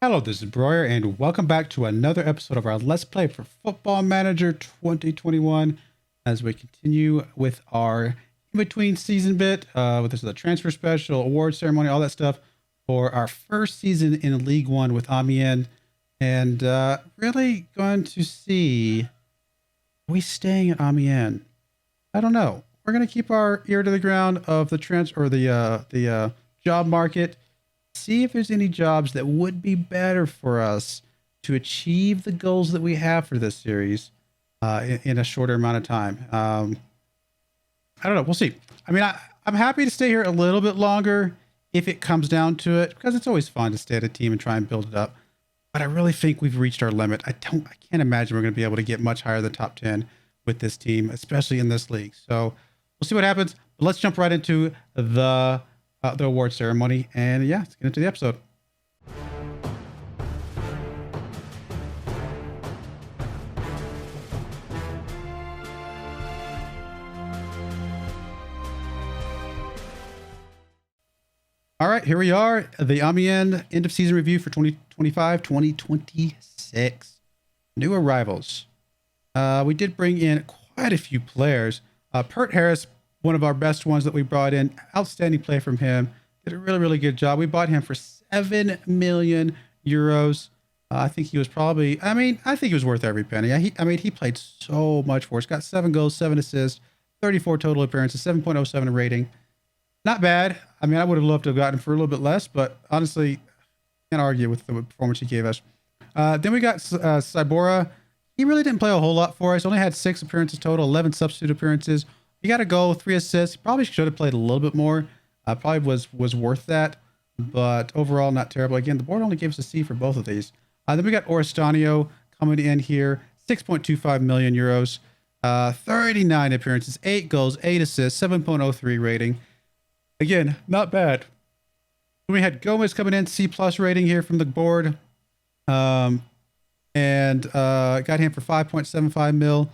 Hello, this is Broyar, and welcome back to another episode of our Let's Play for Football Manager 2021 as we continue with our in-between season bit. This is a transfer special, award ceremony, all that stuff for our first season in League One with Amiens. And really going to see, are we staying at Amiens? I don't know. We're going to keep our ear to the ground of the job market. See if there's any jobs that would be better for us to achieve the goals that we have for this series in a shorter amount of time. I don't know. We'll see. I mean, I'm happy to stay here a little bit longer if it comes down to it, because it's always fun to stay at a team and try and build it up. But I really think we've reached our limit. I can't imagine we're going to be able to get much higher than top 10 with this team, especially in this league. So we'll see what happens. But let's jump right into the award ceremony, and yeah, let's get into the episode. All right, here we are, the Amiens end of season review for 2025-2026. New arrivals. We did bring in quite a few players. Pert Harris, one of our best ones that we brought in. Outstanding play from him. Did a really good job. We bought him for 7 million euros. I think he was probably, I think he was worth every penny. He played so much for us. Got 7 goals, 7 assists, 34 total appearances, 7.07 rating. Not bad. I would have loved to have gotten him for a little bit less, but honestly, can't argue with the performance he gave us. Then we got Cybora. He really didn't play a whole lot for us. Only had 6 appearances total, 11 substitute appearances. He got a goal, 3 assists. Probably should have played a little bit more. Probably was worth that, but overall not terrible. Again, the board only gave us a C for both of these. Then we got Oristanio coming in here, 6.25 million euros, 39 appearances, 8 goals, 8 assists, 7.03 rating. Again, not bad. We had Gomez coming in, C+ rating here from the board, and got him for 5.75 mil.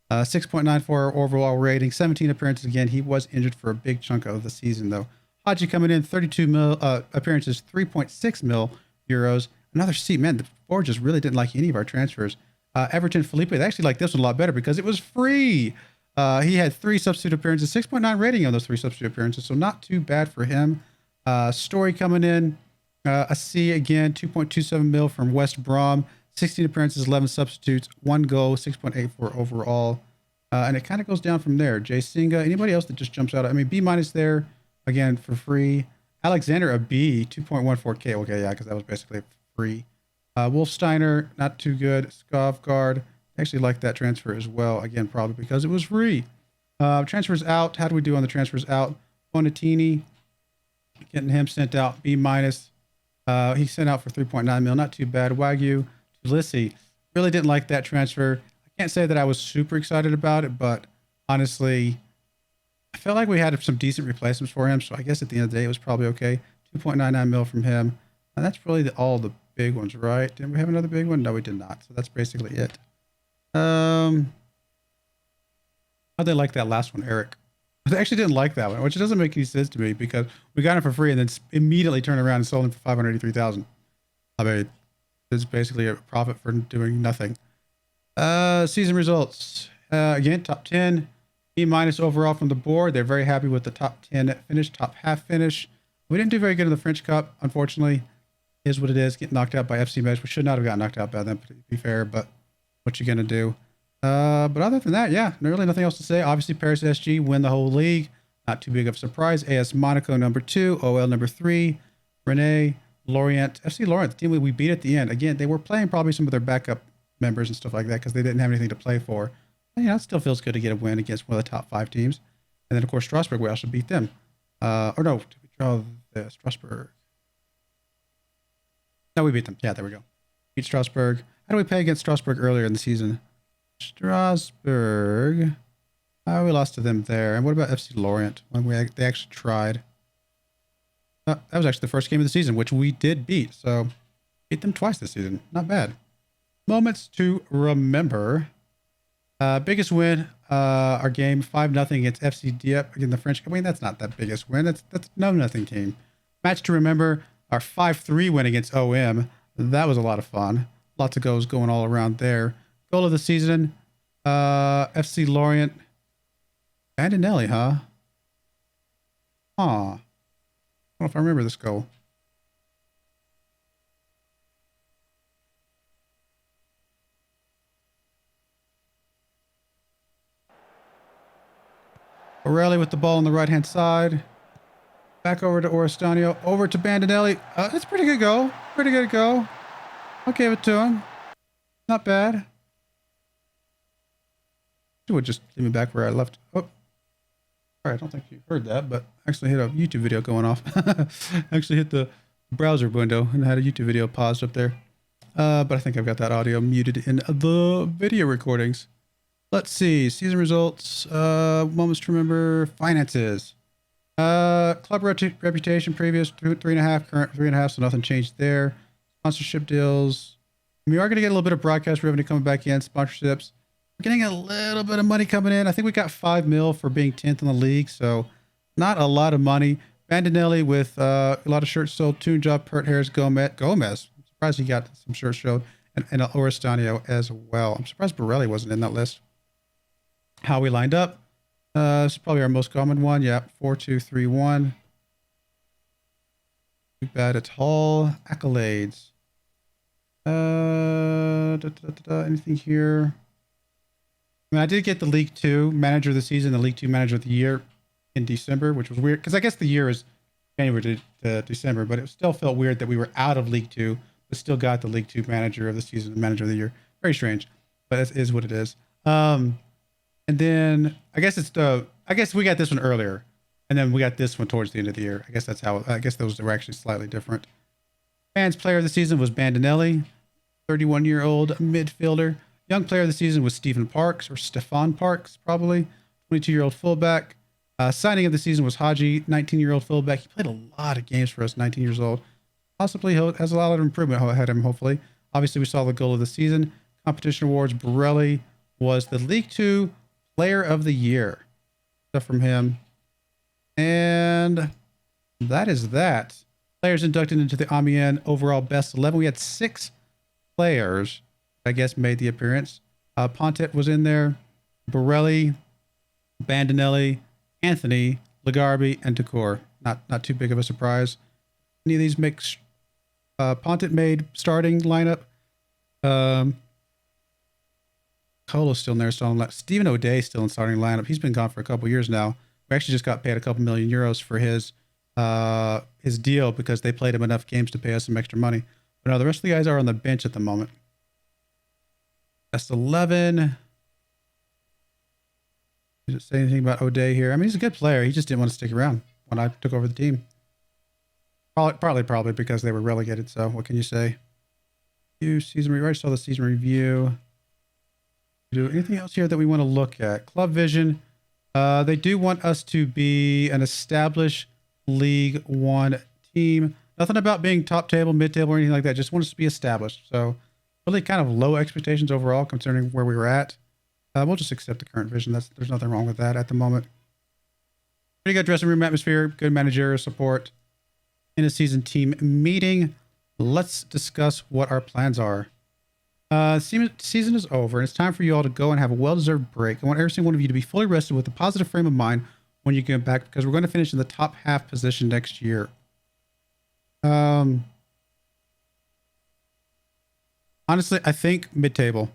6.94 overall rating, 17 appearances. Again, he was injured for a big chunk of the season, though. Haji coming in, 32 appearances, 3.6 mil euros. Another C. Man, the board just really didn't like any of our transfers. Everton Felipe, they actually liked this one a lot better because it was free. He had 3 substitute appearances, 6.9 rating on those 3 substitute appearances, so not too bad for him. Story coming in, a C again, 2.27 mil from West Brom. 16 appearances, 11 substitutes, 1 goal, 6.84 overall. And it kind of goes down from there. Jay Singa, anybody else that just jumps out? B- there, again, for free. Alexander, a B, 2.14K. Okay, yeah, because that was basically free. Wolfsteiner, not too good. Skovgard, actually like that transfer as well. Again, probably because it was free. Transfers out. How do we do on the transfers out? Bonatini, getting him sent out, B-. He sent out for 3.9 mil, not too bad. Wagyu, Lissy, really didn't like that transfer. I can't say that I was super excited about it, but honestly, I felt like we had some decent replacements for him. So I guess at the end of the day, it was probably okay. 2.99 mil from him. And that's really all the big ones, right? Didn't we have another big one? No, we did not. So that's basically it. How'd they like that last one, Eric? I actually didn't like that one, which doesn't make any sense to me because we got him for free and then immediately turned around and sold him for 583,000. It's basically a profit for doing nothing. Season results. Again, top 10. B- overall from the board. They're very happy with the top 10 finish, top half finish. We didn't do very good in the French Cup, unfortunately. Is what it is. Get knocked out by FC Metz. We should not have gotten knocked out by them, to be fair, but what you gonna do? But other than that, yeah, really nothing else to say. Obviously, Paris SG win the whole league. Not too big of a surprise. AS Monaco number 2. OL number 3. Rennes. Lorient, FC Lorient, the team we beat at the end. Again, they were playing probably some of their backup members and stuff like that because they didn't have anything to play for. And, it still feels good to get a win against one of the top 5 teams. And then, of course, Strasbourg, we also beat them. Did we draw the Strasbourg? No, we beat them. Yeah, there we go. Beat Strasbourg. How do we play against Strasbourg earlier in the season? Strasbourg. We lost to them there. And what about FC Lorient when they actually tried? That was actually the first game of the season, which we did beat. So, beat them twice this season. Not bad. Moments to remember. Biggest win, our game 5-0 against FC Dieppe. Again, the French. That's not that biggest win. That's no nothing team. Match to remember, our 5-3 win against OM. That was a lot of fun. Lots of goals going all around there. Goal of the season, FC Lorient. Bandinelli, huh? Huh. I don't know if I remember this goal. Borelli with the ball on the right-hand side. Back over to Oristano. Over to Bandinelli. That's a pretty good goal. Pretty good goal. I'll give it to him. Not bad. She would just leave me back where I left. Oh. All right, I don't think you heard that, but I actually hit a YouTube video going off. Actually hit the browser window and had a YouTube video paused up there. But I think I've got that audio muted in the video recordings. Let's see. Season results. Moments to remember. Finances. Club reputation, previous 3.5, current 3.5, so nothing changed there. Sponsorship deals. We are going to get a little bit of broadcast revenue coming back in. Sponsorships. We're getting a little bit of money coming in. I think we got 5 mil for being 10th in the league, so not a lot of money. Bandinelli with a lot of shirts sold. Tune Job, Pert Harris, Gomez. I'm surprised he got some shirts showed. And Oristano as well. I'm surprised Borelli wasn't in that list. How we lined up. This is probably our most common one. Yeah, 4-2-3-1. Too bad at all. Accolades. Anything here? I mean, I did get the League 2 Manager of the Season, the League 2 Manager of the Year in December, which was weird because I guess the year is January to December, but it still felt weird that we were out of League 2, but still got the League 2 Manager of the Season and Manager of the Year. Very strange, but it is what it is. And then I guess we got this one earlier, and then we got this one towards the end of the year. I guess that's how. I guess those were actually slightly different. Fans Player of the Season was Bandinelli, 31-year-old midfielder. Young Player of the Season was Stephen Parks, or Stefan Parks, probably 22-year-old fullback. Signing of the season was Haji, 19-year-old fullback. He played a lot of games for us, 19 years old. Possibly has a lot of improvement ahead of him, hopefully. Obviously, we saw the goal of the season. Competition awards, Borelli was the League 2 Player of the Year. Stuff from him. And that is that. Players inducted into the Amiens overall best 11. We had 6 players, I guess, made the appearance. Pontet was in there. Borelli, Bandinelli, Anthony, Lagarbi, and Decor. Not too big of a surprise. Any of these make Pontet made starting lineup. Colo's still in there. Stephen O'Day still in starting lineup. He's been gone for a couple years now. We actually just got paid a couple million euros for his deal because they played him enough games to pay us some extra money. But no, the rest of the guys are on the bench at the moment. Best 11. Did it say anything about O'Day here? I mean, he's a good player. He just didn't want to stick around when I took over the team. Probably because they were relegated. So what can you say? Season review. I saw the season review. Do anything else here that we want to look at? Club Vision. They do want us to be an established League 1 team. Nothing about being top table, mid table, or anything like that. Just want us to be established. So really kind of low expectations overall concerning where we were at. We'll just accept the current vision. There's nothing wrong with that at the moment. Pretty good dressing room atmosphere. Good managerial support. In a season team meeting. Let's discuss what our plans are. Season is over, and it's time for you all to go and have a well-deserved break. I want every single one of you to be fully rested with a positive frame of mind when you get back, because we're going to finish in the top half position next year. Honestly, I think mid-table.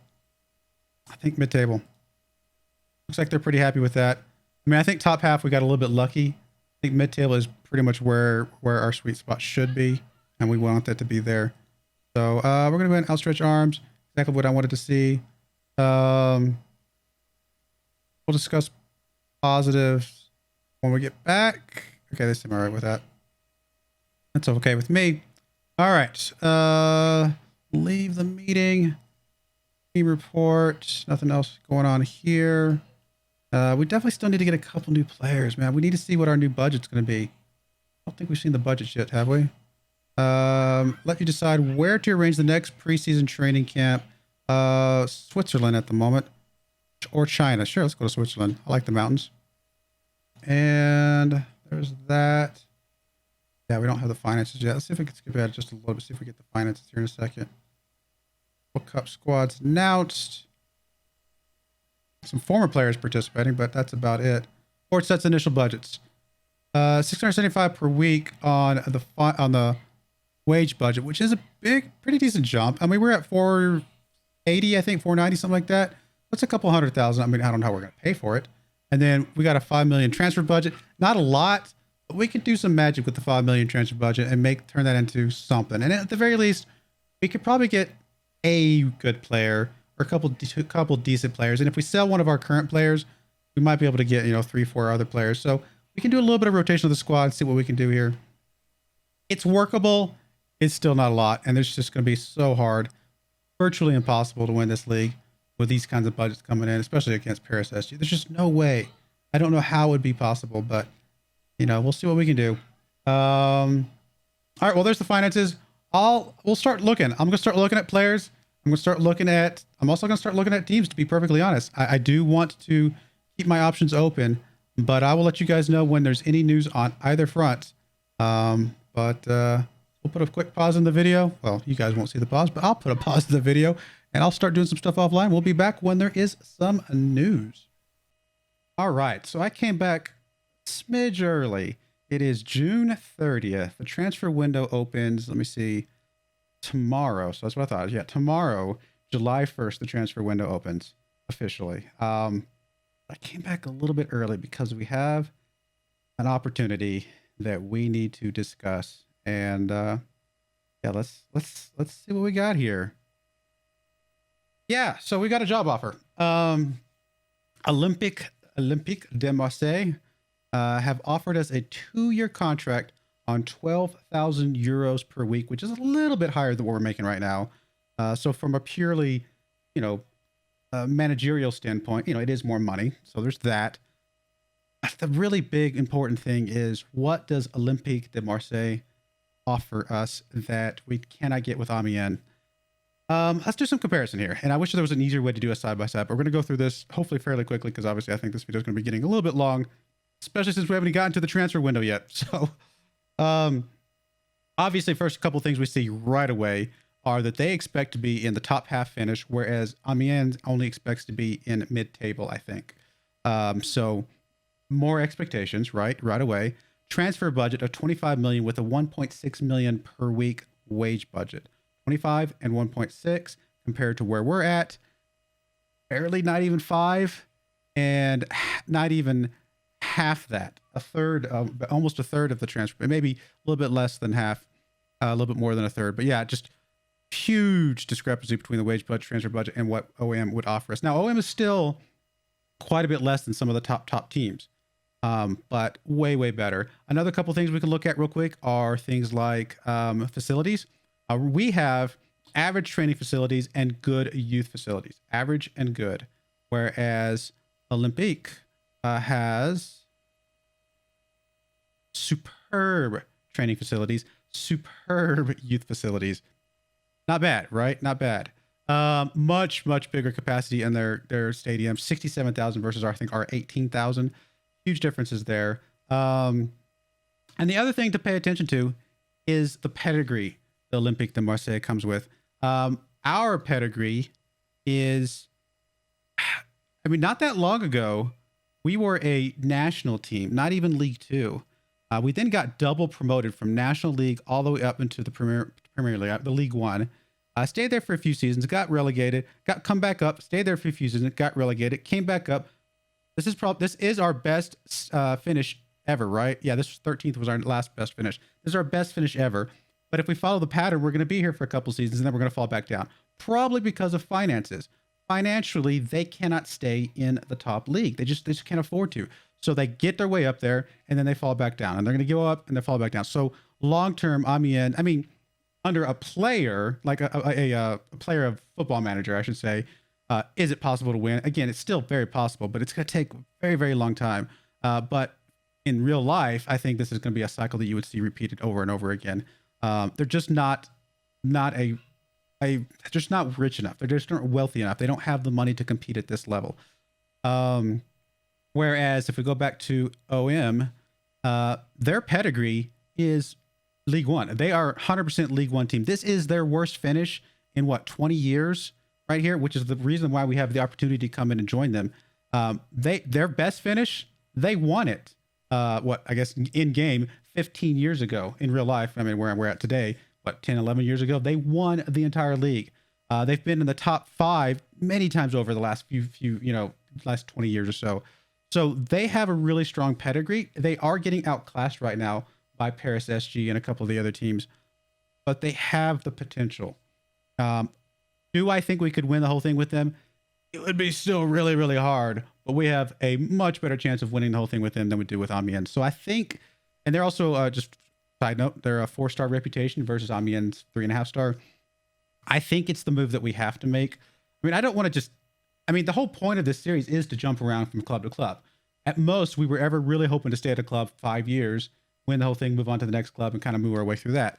Looks like they're pretty happy with that. I mean, I think top half we got a little bit lucky. I think mid-table is pretty much where our sweet spot should be, and we want that to be there. So we're going to go ahead and outstretch arms. Exactly what I wanted to see. We'll discuss positives when we get back. Okay, they seem all right with that. That's okay with me. All right. Leave the meeting. Team report. Nothing else going on here. We definitely still need to get a couple new players, man. We need to see what our new budget's going to be. I don't think we've seen the budget yet, have we? Let you decide where to arrange the next preseason training camp. Switzerland at the moment, or China. Sure, let's go to Switzerland. I like the mountains. And there's that. Yeah, we don't have the finances yet. Let's see if we can skip ahead just a little bit. See if we get the finances here in a second. World Cup squads announced. Some former players participating, but that's about it. Port sets initial budgets. 675 per week on the wage budget, which is a pretty decent jump. I mean, we're at 480, I think 490, something like that. That's a couple $100,000. I mean, I don't know how we're going to pay for it. And then we got a 5 million transfer budget. Not a lot, but we could do some magic with the 5 million transfer budget and turn that into something. And at the very least, we could probably get a good player or a couple decent players. And if we sell one of our current players, we might be able to get, 3-4 other players. So we can do a little bit of rotation of the squad and see what we can do here. It's workable. It's still not a lot. And it's just going to be so hard, virtually impossible to win this league with these kinds of budgets coming in, especially against Paris SG. There's just no way. I don't know how it would be possible, but, we'll see what we can do. All right, well, there's the finances. We'll start looking. I'm going to start looking at players. I'm also going to start looking at teams, to be perfectly honest. I do want to keep my options open, but I will let you guys know when there's any news on either front. We'll put a quick pause in the video. Well, you guys won't see the pause, but I'll put a pause in the video and I'll start doing some stuff offline. We'll be back when there is some news. All right, so I came back smidge early. It is June 30th. The transfer window opens, let me see, tomorrow. So that's what I thought. Yeah, tomorrow, July 1st, the transfer window opens officially. I came back a little bit early because we have an opportunity that we need to discuss. And yeah, let's see what we got here. Yeah, so we got a job offer. Olympique de Marseille have offered us a 2-year contract on 12,000 euros per week, which is a little bit higher than what we're making right now. So from a purely, managerial standpoint, it is more money. So there's that. The really big important thing is, what does Olympique de Marseille offer us that we cannot get with Amiens? Let's do some comparison here. And I wish there was an easier way to do a side-by-side, but we're going to go through this hopefully fairly quickly, because obviously I think this video is going to be getting a little bit long, especially since we haven't gotten to the transfer window yet. So obviously, first couple things we see right away are that they expect to be in the top half finish, whereas Amiens only expects to be in mid-table, I think. So more expectations, right away. Transfer budget of 25 million with a 1.6 million per week wage budget. 25 and 1.6 compared to where we're at, barely not even 5, and not even half that, almost a third of the transfer, maybe a little bit less than half, a little bit more than a third. But yeah, just huge discrepancy between the wage budget, transfer budget, and what OM would offer us. Now, OM is still quite a bit less than some of the top teams, but way better. Another couple things we can look at real quick are things like facilities. We have average training facilities and good youth facilities, average and good, whereas Olympique has superb training facilities, superb youth facilities. Not bad, right? Not bad. Much bigger capacity in their stadium, 67,000 versus I think our 18,000. Huge differences there. And the other thing to pay attention to is the pedigree the Olympique de Marseille comes with. Our pedigree is, I mean, not that long ago, we were a national team, not even League Two. We then got double promoted from National League all the way up into the Premier League, the League One. Stayed there for a few seasons, got relegated, come back up, stayed there for a few seasons, got relegated, came back up. This is our best finish ever, right? Yeah, this 13th was our last best finish. This is our best finish ever. But if we follow the pattern, we're going to be here for a couple seasons and then we're going to fall back down. Probably because of finances. Financially, they cannot stay in the top league. They just can't afford to. So they get their way up there and then they fall back down. And they're going to go up and they fall back down. So long-term, Amiens, I mean, under a player, like a player of Football Manager, I should say, is it possible to win? Again, it's still very possible, but it's going to take a very long time. But in real life, I think this is going to be a cycle that you would see repeated over and over again. They're just not rich enough. They're just not wealthy enough. They don't have the money to compete at this level. Whereas if we go back to OM, their pedigree is League One. They are 100% League One team. This is their worst finish in what, 20 years right here, which is the reason why we have the opportunity to come in and join them. Their best finish, they won it. I guess in game 15 years ago in real life. I mean, where we're at today, 10, 11 years ago, they won the entire league. They've been in the top 5 many times over the last last 20 years or so. So they have a really strong pedigree. They are getting outclassed right now by Paris SG and a couple of the other teams, but they have the potential. Do I think we could win the whole thing with them? It would be still really, really hard, but we have a much better chance of winning the whole thing with them than we do with Amiens. So I think, and they're also, just side note, they're a 4-star reputation versus Amiens 3.5-star. I think it's the move that we have to make. I mean, I don't want to the whole point of this series is to jump around from club to club. At most, we were ever really hoping to stay at a club 5 years, win the whole thing, move on to the next club, and kind of move our way through that.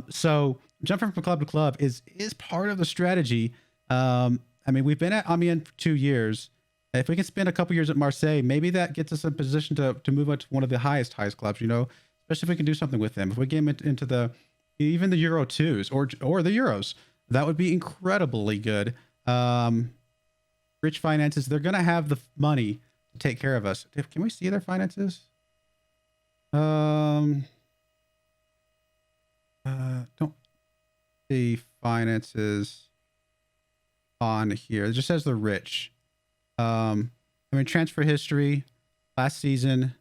So jumping from club to club is part of the strategy. We've been at Amiens for 2 years. If we can spend a couple years at Marseille, maybe that gets us in position to move up to one of the highest clubs, especially if we can do something with them. If we get into even the Euro 2s or the Euros, that would be incredibly good. Rich finances, they're going to have the money to take care of us. Can we see their finances? Don't see finances on here. It just says they're rich. Transfer history last season.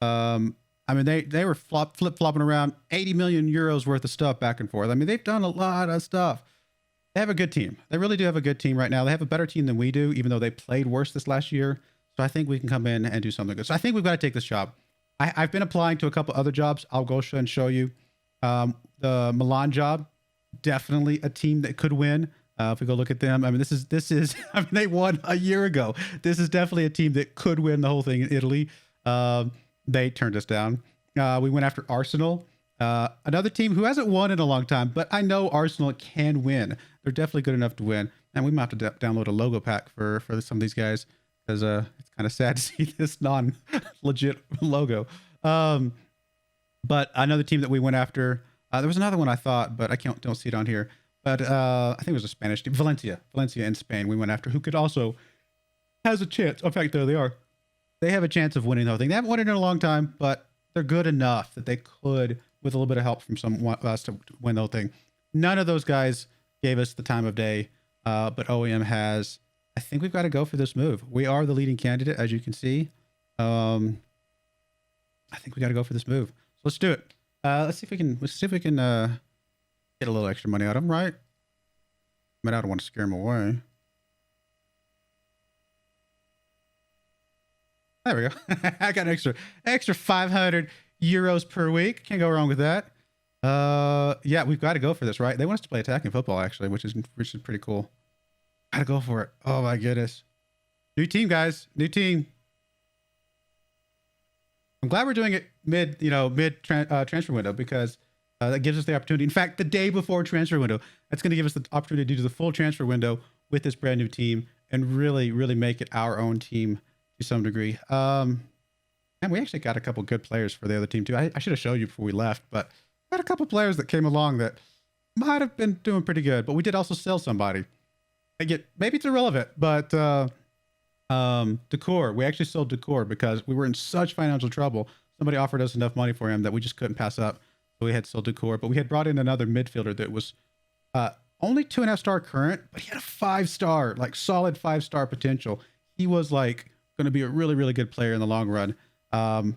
They were flip-flopping around 80 million euros worth of stuff back and forth. They've done a lot of stuff. They have a good team. They really do have a good team right now. They have a better team than we do, even though they played worse this last year. So I think we can come in and do something good. So I think we've got to take this job. I've been applying to a couple other jobs. I'll go and show you. The Milan job, definitely a team that could win. If we go look at them, this is, they won a year ago. This is definitely a team that could win the whole thing in Italy. They turned us down. We went after Arsenal, another team who hasn't won in a long time, but I know Arsenal can win. They're definitely good enough to win. And we might have to download a logo pack for some of these guys, because it's kind of sad to see this non-legit logo. But another team that we went after, there was another one I thought, but I don't see it on here. But I think it was a Spanish team, Valencia in Spain. We went after, who could also has a chance. In fact, there they are. They have a chance of winning the whole thing. They haven't won it in a long time, but they're good enough that they could, with a little bit of help from someone else, to win the whole thing. None of those guys gave us the time of day, but OEM has. I think we've got to go for this move. We are the leading candidate, as you can see. I think we got to go for this move. So let's do it. Let's see if we can get a little extra money out of them, right? I don't want to scare them away. There we go. I got an extra 500 euros per week. Can't go wrong with that. Yeah, we've got to go for this, right? They want us to play attacking football, actually, which is pretty cool. Gotta go for it. Oh my goodness. New team, guys. New team. I'm glad we're doing it mid transfer window, because that gives us the opportunity. In fact, the day before transfer window, that's going to give us the opportunity to do the full transfer window with this brand new team and really, really make it our own team to some degree. And we actually got a couple good players for the other team too. I should have showed you before we left, but got a couple players that came along that might have been doing pretty good. But we did also sell somebody. Maybe it's irrelevant, but Decor. We actually sold Decor because we were in such financial trouble. Somebody offered us enough money for him that we just couldn't pass up. So we had sold Decor, but we had brought in another midfielder that was only 2.5-star current, but he had a 5-star, like solid 5-star potential. He was like going to be a really, really good player in the long run. But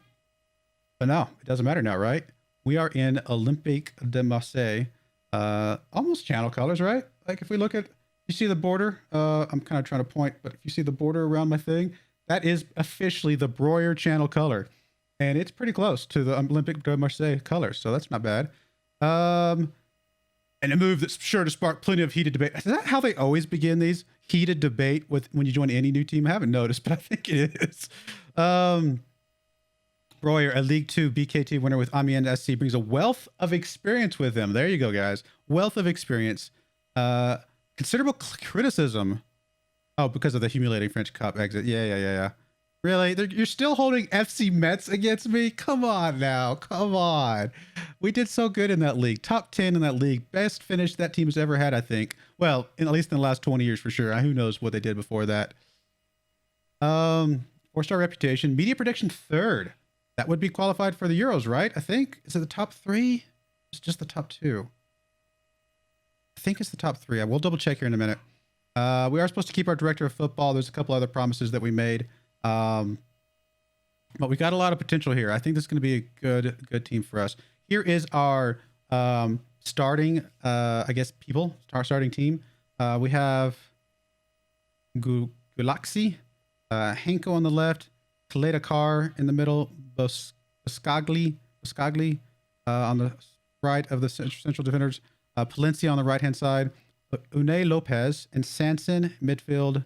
no, it doesn't matter now, right? We are in Olympique de Marseille, almost channel colors, right? Like if we look at, you see the border, I'm kind of trying to point, but if you see the border around my thing, that is officially the Broyar channel color. And it's pretty close to the Olympique de Marseille colors, so that's not bad. And a move that's sure to spark plenty of heated debate. Is that how they always begin these? Heated debate when you join any new team? I haven't noticed, but I think it is. Broyar, a League 2 BKT winner with Amiens SC, brings a wealth of experience with him. There you go, guys. Wealth of experience. Considerable criticism. Oh, because of the humiliating French Cup exit. Yeah. Really? You're still holding FC Mets against me? Come on now. Come on. We did so good in that league. Top 10 in that league. Best finish that team has ever had, I think. Well, at least in the last 20 years for sure. Who knows what they did before that. 4-star reputation. Media prediction third. That would be qualified for the Euros, right? I think. Is it the top 3? It's just the top 2. I think it's the top 3. I will double check here in a minute. We are supposed to keep our director of football. There's a couple other promises that we made. But we got a lot of potential here. I think this is going to be a good team for us. Here is our starting, I guess, our starting team. We have Gulaxi, Henko on the left, Kaleda Carr in the middle, Boscagli on the right of the central defenders, Palencia on the right-hand side, Unai Lopez, and Sanson midfield.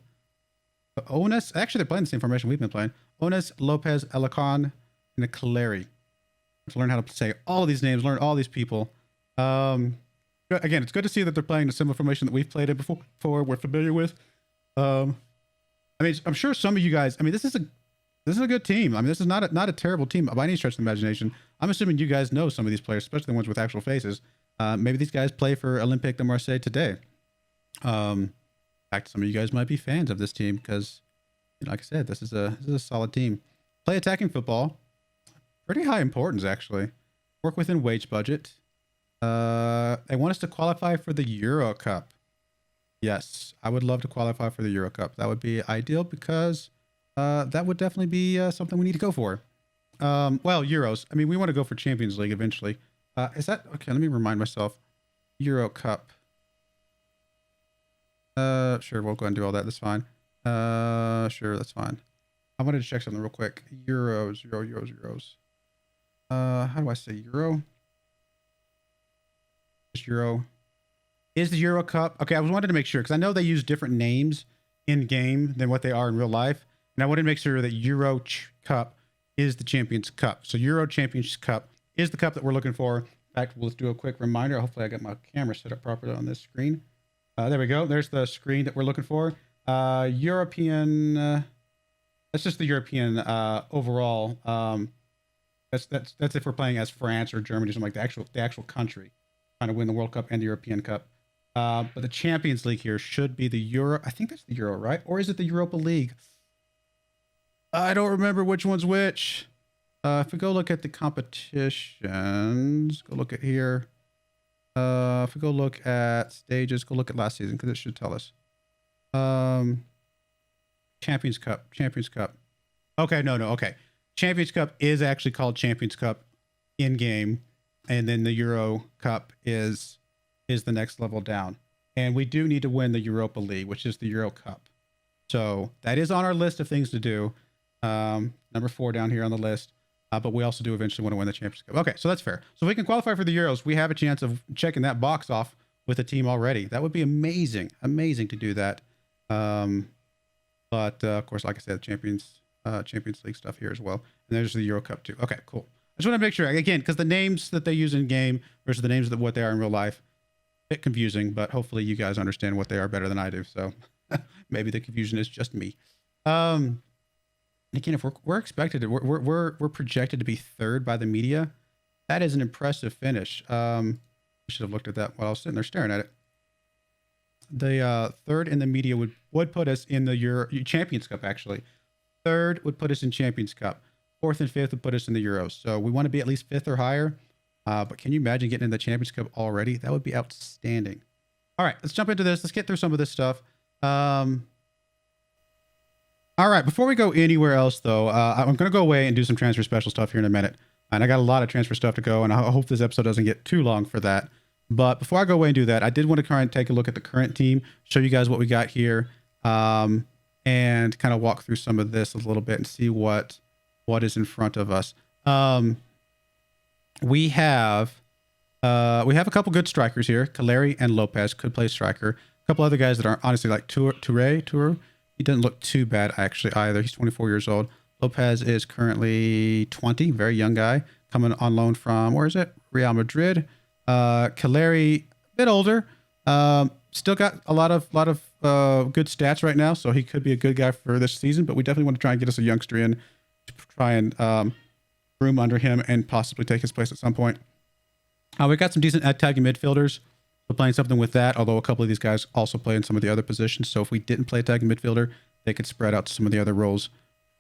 Ones, actually, they're playing the same formation we've been playing. Ones, Lopez, Elacon, and Caleri. To learn how to say all of these names, learn all these people. Again, it's good to see that they're playing the similar formation that we've played it before, we're familiar with. I mean, I'm sure some of you guys, I mean, this is a good team. I mean, this is not a terrible team by any stretch of the imagination. I'm assuming you guys know some of these players, especially the ones with actual faces. Maybe these guys play for Olympique de Marseille today. In fact, some of you guys might be fans of this team because, like I said, this is a solid team. Play attacking football. Pretty high importance, actually. Work within wage budget. They want us to qualify for the Euro Cup. Yes, I would love to qualify for the Euro Cup. That would be ideal because that would definitely be something we need to go for. Well, Euros. I mean, we want to go for Champions League eventually. Is that... Okay, let me remind myself. Euro Cup. Sure, we'll go ahead and do all that. That's fine. Sure, that's fine. I wanted to check something real quick. Euros. How do I say Euro? Just Euro. Is the Euro Cup? Okay, I was wanted to make sure because I know they use different names in game than what they are in real life, and I wanted to make sure that Euro Cup is the Champions Cup. So Euro Champions Cup is the cup that we're looking for. In fact, we'll do a quick reminder. Hopefully, I got my camera set up properly on this screen. There we go. There's the screen that we're looking for. European. That's just the European overall. That's if we're playing as France or Germany, something like the actual country trying to win the World Cup and the European Cup. But the Champions League here should be the Euro. I think that's the Euro, right? Or is it the Europa League? I don't remember which one's which. If we go look at the competitions, go look at here. If we go look at stages, go look at last season because it should tell us. Champions Cup. Okay, no. Okay. Champions Cup is actually called Champions Cup in game, and then the Euro Cup is the next level down. And we do need to win the Europa League, which is the Euro Cup. So that is on our list of things to do. Number 4 down here on the list. But we also do eventually want to win the Champions Cup. Okay, so that's fair. So if we can qualify for the Euros, we have a chance of checking that box off with the team already. That would be amazing. Amazing to do that. But of course, like I said, Champions League stuff here as well. And there's the Euro Cup too. Okay, cool. I just want to make sure, again, because the names that they use in game versus the names of what they are in real life, a bit confusing, but hopefully you guys understand what they are better than I do. So maybe the confusion is just me. Again, if we're expected to, we're projected to be third by the media. That is an impressive finish. I should have looked at that while I was sitting there staring at it. The third in the media would put us in the Champions Cup, actually. Third would put us in Champions Cup. Fourth and fifth would put us in the Euros. So we want to be at least fifth or higher. But can you imagine getting in the Champions Cup already? That would be outstanding. All right, let's jump into this. Let's get through some of this stuff. All right, before we go anywhere else, though, I'm going to go away and do some transfer special stuff here in a minute. And I got a lot of transfer stuff to go, and I hope this episode doesn't get too long for that. But before I go away and do that, I did want to try and take a look at the current team, show you guys what we got here, and kind of walk through some of this a little bit and see what is in front of us. We have a couple good strikers here. Caleri and Lopez could play striker. A couple other guys that aren't honestly like Toure. He doesn't look too bad actually either. He's 24 years old. Lopez is currently 20, very young guy, coming on loan from, where is it? Real Madrid. Caleri, a bit older, Still got a lot of good stats right now, so he could be a good guy for this season. But we definitely want to try and get us a youngster in to try and room under him and possibly take his place at some point. We got some decent attacking midfielders. We're playing something with that, although a couple of these guys also play in some of the other positions. So if we didn't play attacking midfielder, they could spread out to some of the other roles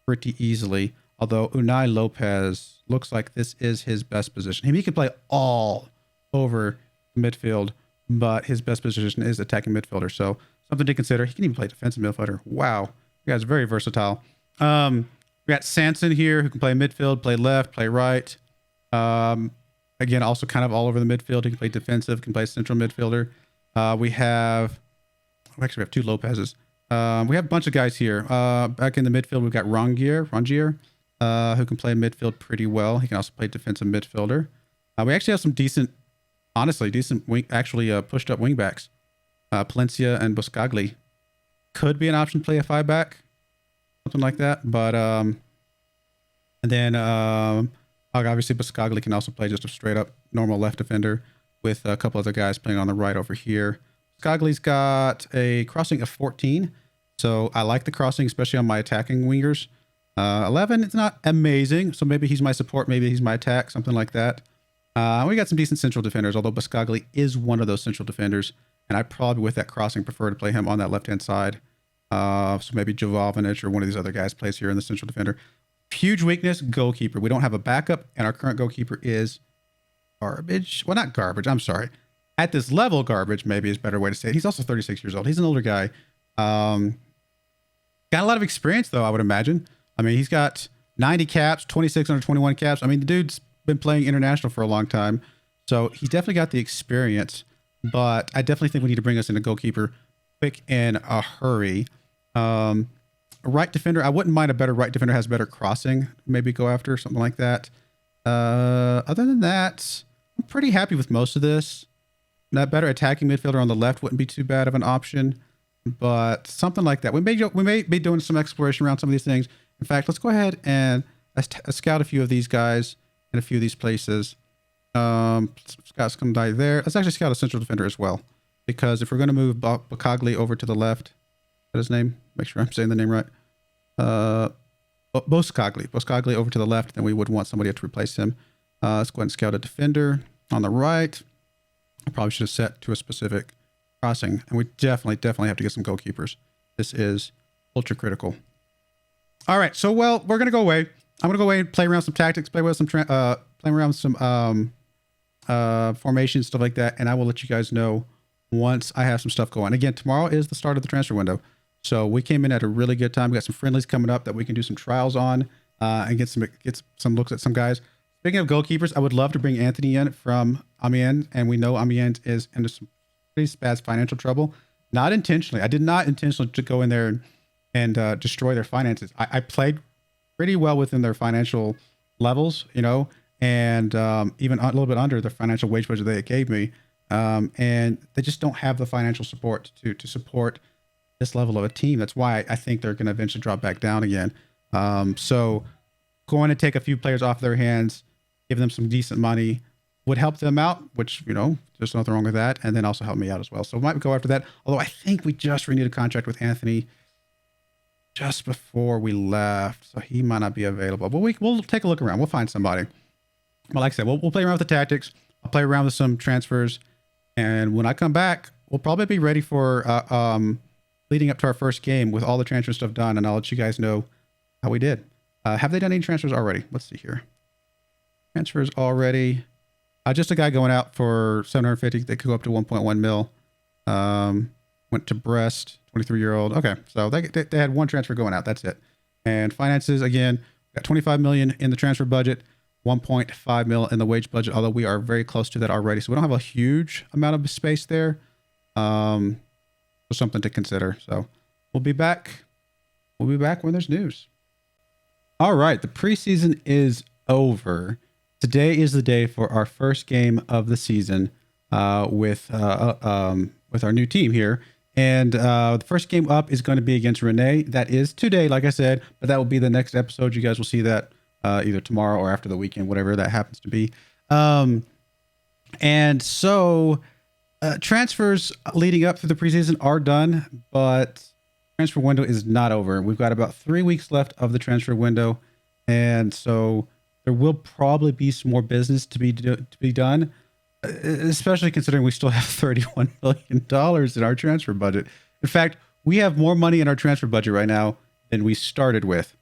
pretty easily. Although Unai Lopez looks like this is his best position. He can play all over midfield, but his best position is attacking midfielder. So something to consider. He can even play defensive midfielder. Wow. You guys are very versatile. We got Sanson here who can play midfield, play left, play right. Again, also kind of all over the midfield. He can play defensive, can play central midfielder. We have 2 Lopez's. We have a bunch of guys here. Back in the midfield, we've got Rongier, who can play midfield pretty well. He can also play defensive midfielder. We actually have some decent pushed up wing backs. Palencia and Buscagli could be an option to play a 5-back, something like that. But and then obviously Buscagli can also play just a straight up normal left defender with a couple other guys playing on the right over here. Buscagli's got a crossing of 14, so I like the crossing, especially on my attacking wingers. 11, it's not amazing, so maybe he's my support, maybe he's my attack, something like that. We got some decent central defenders, although Buscagli is one of those central defenders, and I probably, with that crossing, prefer to play him on that left-hand side. So maybe Jovanovic or one of these other guys plays here in the central defender. Huge weakness, goalkeeper. We don't have a backup, and our current goalkeeper is garbage. Well, not garbage, I'm sorry. At this level, garbage maybe is a better way to say it. He's also 36 years old. He's an older guy. Got a lot of experience, though, I would imagine. I mean, he's got 90 caps, 26 under 21 caps. I mean, the dude's been playing international for a long time, so he's definitely got the experience. But I definitely think we need to bring us in a goalkeeper quick in a hurry. Right defender, I wouldn't mind a better right defender, has better crossing. Maybe go after something like that. Other than that, I'm pretty happy with most of this. That better attacking midfielder on the left wouldn't be too bad of an option, but something like that. We may be doing some exploration around some of these things. In fact, let's go ahead and scout a few of these guys in a few of these places. Scout's come die there. Let's actually scout a central defender as well, because if we're going to move Buscagli over to the left, is that his name? Make sure I'm saying the name right. Buscagli over to the left, then we would want somebody to replace him. Let's go ahead and scout a defender on the right. I probably should have set to a specific crossing, and we definitely have to get some goalkeepers. This is ultra critical. All right, so we're gonna go away. I'm gonna go away and play around some tactics, play around with some formations, stuff like that, and I will let you guys know once I have some stuff going. Again, tomorrow is the start of the transfer window, so we came in at a really good time. We got some friendlies coming up that we can do some trials on and get some looks at some guys. Speaking of goalkeepers, I would love to bring Anthony in from Amiens, and we know Amiens is into some pretty bad financial trouble. Not intentionally. I did not intentionally go in there and destroy their finances. I played pretty well within their financial levels, and even a little bit under the financial wage budget they gave me. And they just don't have the financial support to support this level of a team. That's why I think they're going to eventually drop back down again. So going to take a few players off their hands, give them some decent money would help them out, which, there's nothing wrong with that. And then also help me out as well. So we might go after that. Although I think we just renewed a contract with Anthony just before we left, so he might not be available. But we'll take a look around. We'll find somebody. But like I said, we'll play around with the tactics. I'll play around with some transfers. And when I come back, we'll probably be ready for leading up to our first game with all the transfer stuff done. And I'll let you guys know how we did. Have they done any transfers already? Let's see here. Transfers already. Just a guy going out for 750. They could go up to 1.1 mil. Went to Brest, 23-year-old. Okay, so they had one transfer going out. That's it. And finances, again, got 25 million in the transfer budget, 1.5 mil in the wage budget, although we are very close to that already. So we don't have a huge amount of space there. So something to consider. So we'll be back. We'll be back when there's news. All right, the preseason is over. Today is the day for our first game of the season with our new team here. And the first game up is going to be against Renee. That is today, like I said, but that will be the next episode. You guys will see that either tomorrow or after the weekend, whatever that happens to be. And so Transfers leading up through the preseason are done, but transfer window is not over. We've got about 3 weeks left of the transfer window, and so there will probably be some more business to be done, especially considering we still have $31 million in our transfer budget. In fact, we have more money in our transfer budget right now than we started with.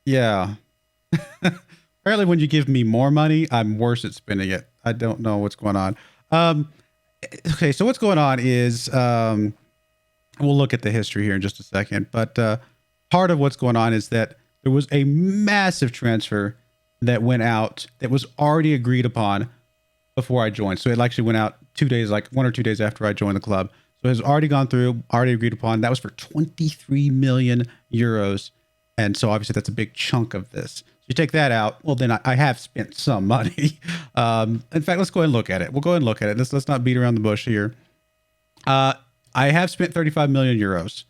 Yeah. Apparently when you give me more money, I'm worse at spending it. I don't know what's going on. Okay, so what's going on is, we'll look at the history here in just a second, but part of what's going on is that there was a massive transfer that went out that was already agreed upon before I joined. So it actually went out 2 days, like 1 or 2 days after I joined the club. So it has already gone through, already agreed upon. That was for 23 million euros. And so obviously that's a big chunk of this. So you take that out, well, then I have spent some money. In fact, let's go ahead and look at it. We'll go ahead and look at it. Let's not beat around the bush here. I have spent 35 million euros,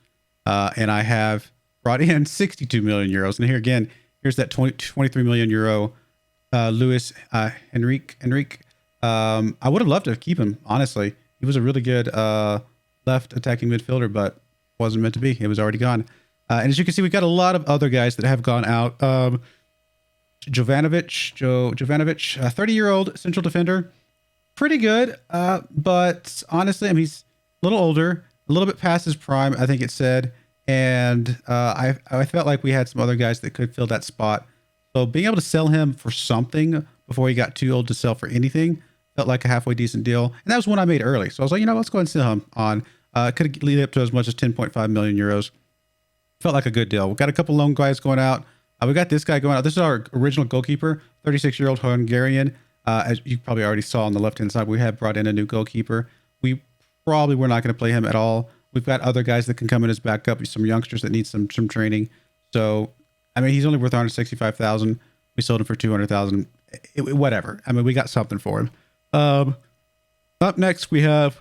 and I have brought in 62 million euros. And here again, here's that 23 million euro Luis Henrique. I would have loved to keep him, honestly. He was a really good left attacking midfielder, but wasn't meant to be. It was already gone. And as you can see, we've got a lot of other guys that have gone out. Jovanovic, 30-year-old central defender. Pretty good, but honestly, I mean, he's a little older, a little bit past his prime, I think it said. And I felt like we had some other guys that could fill that spot. So being able to sell him for something before he got too old to sell for anything felt like a halfway decent deal. And that was one I made early. So I was like, let's go ahead and sell him on. Could lead up to as much as 10.5 million euros. Felt like a good deal. We've got a couple loan guys going out. We got this guy going out. This is our original goalkeeper, 36-year-old Hungarian. As you probably already saw on the left-hand side, we have brought in a new goalkeeper. We probably were not going to play him at all. We've got other guys that can come in as backup, some youngsters that need some training. So, I mean, he's only worth 165,000. We sold him for 200,000. Whatever. I mean, we got something for him. Up next, we have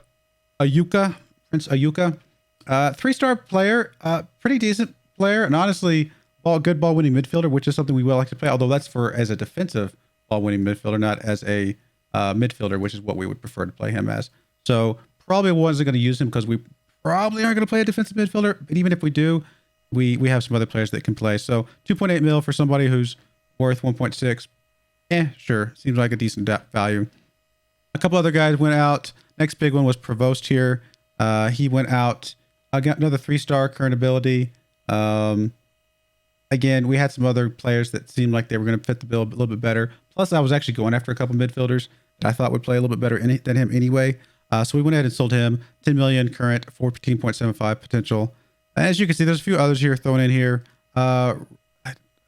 Ayuka, Prince Ayuka. 3-star player, pretty decent player, and honestly, good ball-winning midfielder, which is something we will like to play, although that's as a defensive ball-winning midfielder, not as a midfielder, which is what we would prefer to play him as. So probably wasn't going to use him because we probably aren't going to play a defensive midfielder, but even if we do, we have some other players that can play. So 2.8 mil for somebody who's worth 1.6. Sure. Seems like a decent value. A couple other guys went out. Next big one was Provost here. He went out. I got another 3-star current ability. Again, we had some other players that seemed like they were going to fit the bill a little bit better. Plus, I was actually going after a couple midfielders that I thought would play a little bit better than him anyway. So we went ahead and sold him. 10 million current, 14.75 potential. As you can see, there's a few others here thrown in here. I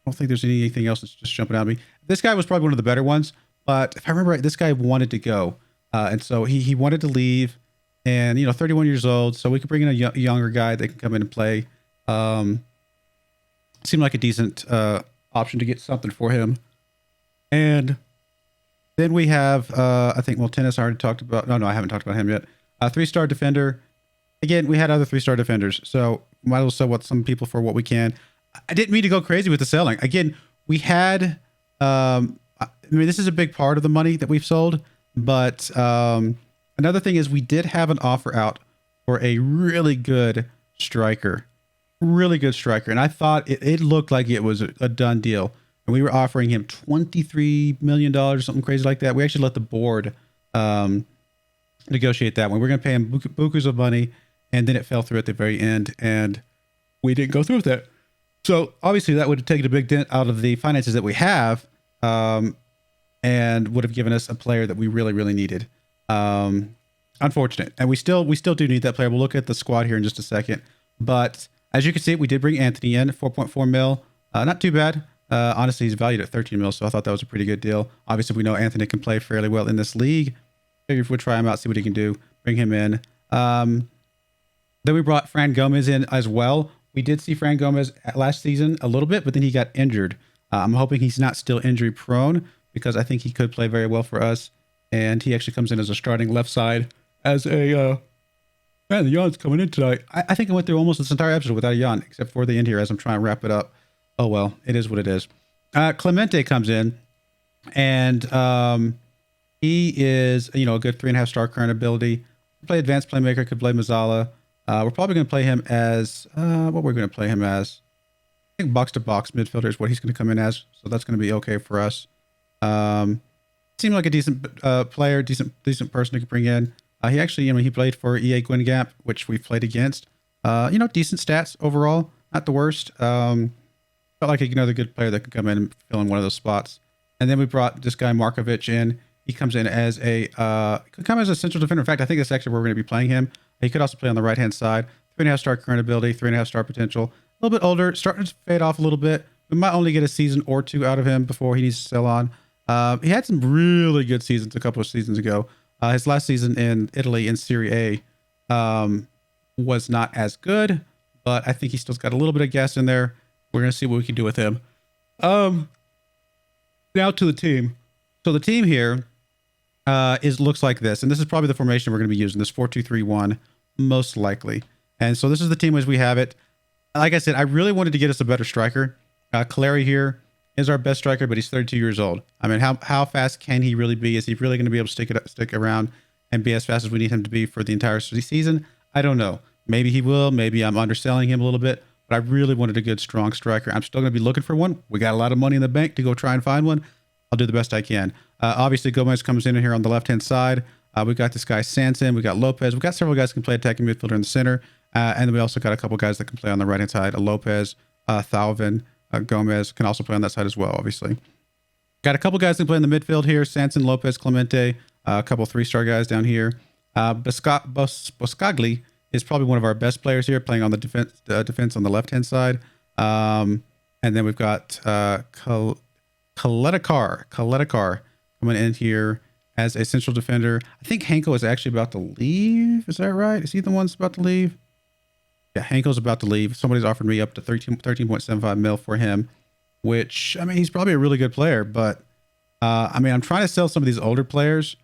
don't think there's anything else that's just jumping out at me. This guy was probably one of the better ones, but if I remember right, this guy wanted to go. And so he wanted to leave, and 31 years old, so we could bring in a younger guy that can come in and play. Seemed like a decent option to get something for him. And then we have, I think, Tennis I already talked about. No, I haven't talked about him yet. 3-star defender. Again, we had other 3-star defenders, so might as well sell some people for what we can. I didn't mean to go crazy with the selling. Again, we had, I mean, this is a big part of the money that we've sold, but another thing is we did have an offer out for a really good striker. And I thought it looked like it was a done deal, and we were offering him $23 million or something crazy like that. We actually let the board negotiate that one. We're going to pay him bukus of money, and then it fell through at the very end, and we didn't go through with it. So obviously that would have taken a big dent out of the finances that we have, and would have given us a player that we really, really needed. Unfortunate, and we still do need that player. We'll look at the squad here in just a second, but as you can see, we did bring Anthony in, 4.4 mil. Not too bad. Honestly, he's valued at 13 mil, so I thought that was a pretty good deal. Obviously, we know Anthony can play fairly well in this league. Figured we'd try him out, see what he can do, bring him in. Then we brought Fran Gomez in as well. We did see Fran Gomez last season a little bit, but then he got injured. I'm hoping he's not still injury prone, because I think he could play very well for us. And he actually comes in as a starting left side as a... Man, the yawn's coming in tonight. I think I went through almost this entire episode without a yawn, except for the end here as I'm trying to wrap it up. Oh, well, it is what it is. Clemente comes in, and He is, you know, a good 3.5-star current ability. Play advanced playmaker, could play Mazzala. We're probably going to play him as, what we're going to play him as. I think box-to-box midfielder is what he's going to come in as. So that's going to be okay for us. Seemed like a decent player, decent person to bring in. He actually, you know, he played for EA Gwingap, which we've played against. You know, decent stats overall, not the worst. Felt like another good player that could come in and fill in one of those spots. And then we brought this guy Markovic in. He comes in as could come as a central defender. In fact, I think that's actually where we're going to be playing him. He could also play on the right-hand side. 3.5-star current ability, 3.5-star potential. A little bit older, starting to fade off a little bit. We might only get a season or two out of him before he needs to sell on. He had some really good seasons a couple of seasons ago. His last season in Italy in Serie A was not as good, but I think he still's got a little bit of gas in there. We're going to see what we can do with him. Now to the team. So the team here looks like this, and this is probably the formation we're going to be using, this 4-2-3-1, most likely. And so this is the team as we have it. Like I said, I really wanted to get us a better striker. Clary here is our best striker, but he's 32 years old. I mean, how fast can he really be? Is he really going to be able to stick around and be as fast as we need him to be for the entire season? I don't know. Maybe he will. Maybe I'm underselling him a little bit, but I really wanted a good, strong striker. I'm still going to be looking for one. We got a lot of money in the bank to go try and find one. I'll do the best I can. Obviously, Gomez comes in here on the left-hand side. We got this guy Sanson. We got Lopez. We got several guys who can play attacking midfielder in the center. And then we also got a couple guys that can play on the right-hand side. Lopez, Thalvin, Gomez can also play on that side as well, obviously. Got a couple guys that can play in the midfield here. Sanson, Lopez, Clemente, a couple 3-star guys down here. Boscagli is probably one of our best players here, playing on the defense on the left-hand side. And then we've got Kaletakar coming in here as a central defender. I think Henko is actually about to leave. Is that right? Is he the one that's about to leave? Yeah, Henko's about to leave. Somebody's offered me up to 13.75 mil for him, which, I mean, he's probably a really good player, but I mean, I'm trying to sell some of these older players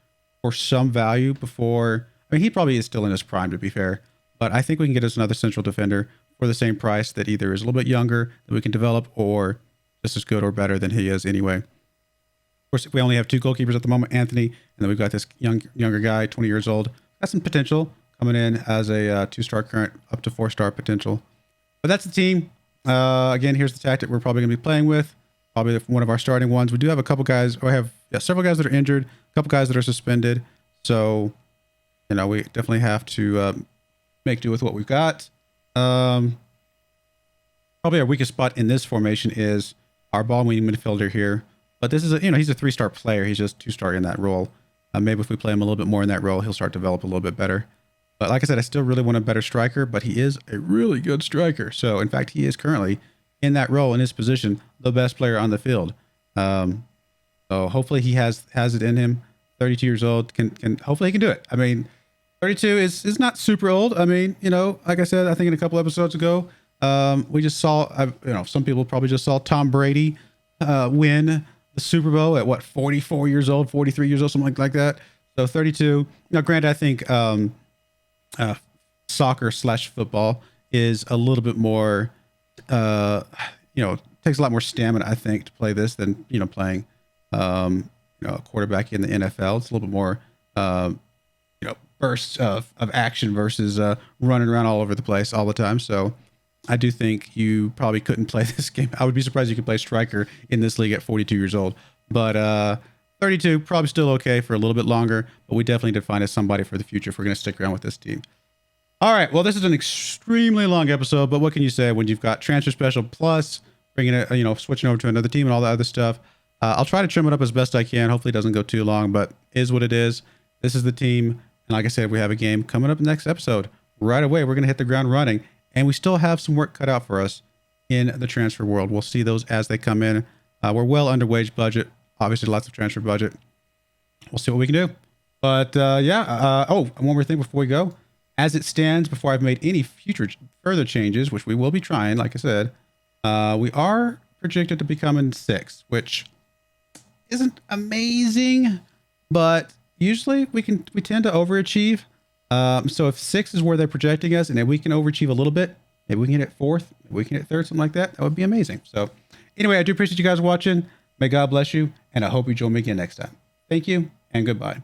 for some value before. I mean, he probably is still in his prime, to be fair, but I think we can get us another central defender for the same price that either is a little bit younger that we can develop or just as good or better than he is anyway. Of course, we only have 2 goalkeepers at the moment, Anthony, and then we've got this younger guy, 20 years old. Got some potential coming in as a 2-star current, up to 4-star potential. But that's the team. Again, here's the tactic we're probably going to be playing with. Probably one of our starting ones. We do have a couple guys, or have several guys that are injured, a couple guys that are suspended. So, you know, we definitely have to make do with what we've got. Probably our weakest spot in this formation is our ball-winning midfielder here. But this is he's a 3-star player. He's just 2-star in that role. Maybe if we play him a little bit more in that role, he'll start to develop a little bit better. But like I said, I still really want a better striker, but he is a really good striker. So in fact, he is currently in that role, in his position, the best player on the field. So hopefully he has it in him. 32 years old, hopefully he can do it. I mean, 32 is not super old. I mean, you know, like I said, I think in a couple episodes ago, we just saw, some people probably just saw Tom Brady win the Super Bowl at 44 years old, 43 years old, something like that. So 32. Now, granted, I think soccer/football is a little bit more, takes a lot more stamina, I think, to play this than, playing, a quarterback in the NFL. It's a little bit more, bursts of action versus running around all over the place all the time. So I do think you probably couldn't play this game. I would be surprised you could play striker in this league at 42 years old. But 32, probably still okay for a little bit longer. But we definitely need to find somebody for the future if we're going to stick around with this team. All right. Well, this is an extremely long episode. But what can you say when you've got transfer special plus bringing it, switching over to another team and all that other stuff? I'll try to trim it up as best I can. Hopefully it doesn't go too long, but is what it is. This is the team. And like I said, we have a game coming up in the next episode. Right away, we're going to hit the ground running. And we still have some work cut out for us in the transfer world. We'll see those as they come in. We're well under wage budget. Obviously, lots of transfer budget. We'll see what we can do. But one more thing before we go. As it stands, before I've made any further changes, which we will be trying, like I said, we are projected to become in 6, which isn't amazing, but usually we tend to overachieve. So if 6 is where they're projecting us, and if we can overachieve a little bit, maybe we can get 4th, maybe we can get 3rd, something like that. That would be amazing. So anyway, I do appreciate you guys watching. May God bless you, and I hope you join me again next time. Thank you. and goodbye.